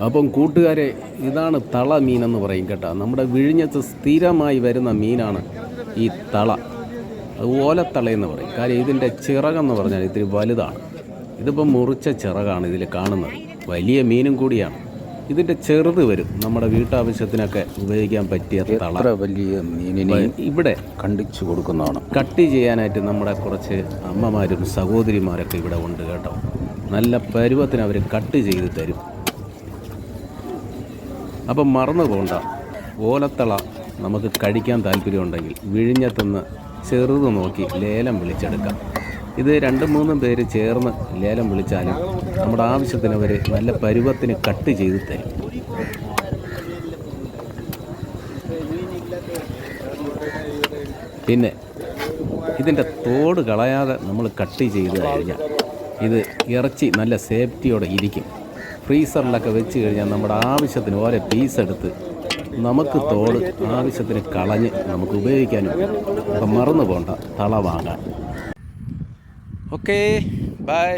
അപ്പം കൂട്ടുകാരെ, ഇതാണ് തള മീനെന്ന് പറയും കേട്ടോ. നമ്മുടെ വിഴിഞ്ഞത്ത് സ്ഥിരമായി വരുന്ന മീനാണ് ഈ തള. അത് ഓലത്തളയെന്ന് പറയും. കാര്യം ഇതിൻ്റെ ചിറകെന്ന് പറഞ്ഞാൽ ഇത്തിരി വലുതാണ്. ഇതിപ്പം മുറിച്ച ചിറകാണ് ഇതിൽ കാണുന്നത്. വലിയ മീനും കൂടിയാണ്. ഇതിൻ്റെ ചെറുത് വരും, നമ്മുടെ വീട്ടാവശ്യത്തിനൊക്കെ ഉപയോഗിക്കാൻ പറ്റിയ തള. വലിയ മീനിനെ ഇവിടെ കണ്ടിച്ചു കൊടുക്കുന്നതാണ്. കട്ട് ചെയ്യാനായിട്ട് നമ്മുടെ കുറച്ച് അമ്മമാരും സഹോദരിമാരൊക്കെ ഇവിടെ ഉണ്ട് കേട്ടോ. നല്ല പരുവത്തിന് അവർ കട്ട് ചെയ്ത് തരും. അപ്പം മറന്നു പോകണ്ട, ഓലത്തള നമുക്ക് കഴിക്കാൻ താല്പര്യമുണ്ടെങ്കിൽ വിഴിഞ്ഞത്തുനിന്ന് ചെറുത് നോക്കി ലേലം വിളിച്ചെടുക്കാം. ഇത് 2-3 പേര് ചേർന്ന് ലേലം വിളിച്ചാലും നമ്മുടെ ആവശ്യത്തിന് അവർ നല്ല പരുവത്തിന് കട്ട് ചെയ്ത് തരും. പിന്നെ ഇതിൻ്റെ തോട് കളയാതെ നമ്മൾ കട്ട് ചെയ്ത് കഴിഞ്ഞാൽ ഇത് ഇറച്ചി നല്ല സേഫ്റ്റിയോടെ ഇരിക്കും. ഫ്രീസറിലൊക്കെ വെച്ച് കഴിഞ്ഞാൽ നമ്മുടെ ആവശ്യത്തിന് ഓരോ പീസ് എടുത്ത് നമുക്ക് തോട് ആവശ്യത്തിന് കളഞ്ഞ് നമുക്ക് ഉപയോഗിക്കാനും. അപ്പം മറന്നു പോകണ്ട തള വാങ്ങാൻ. Okay, by.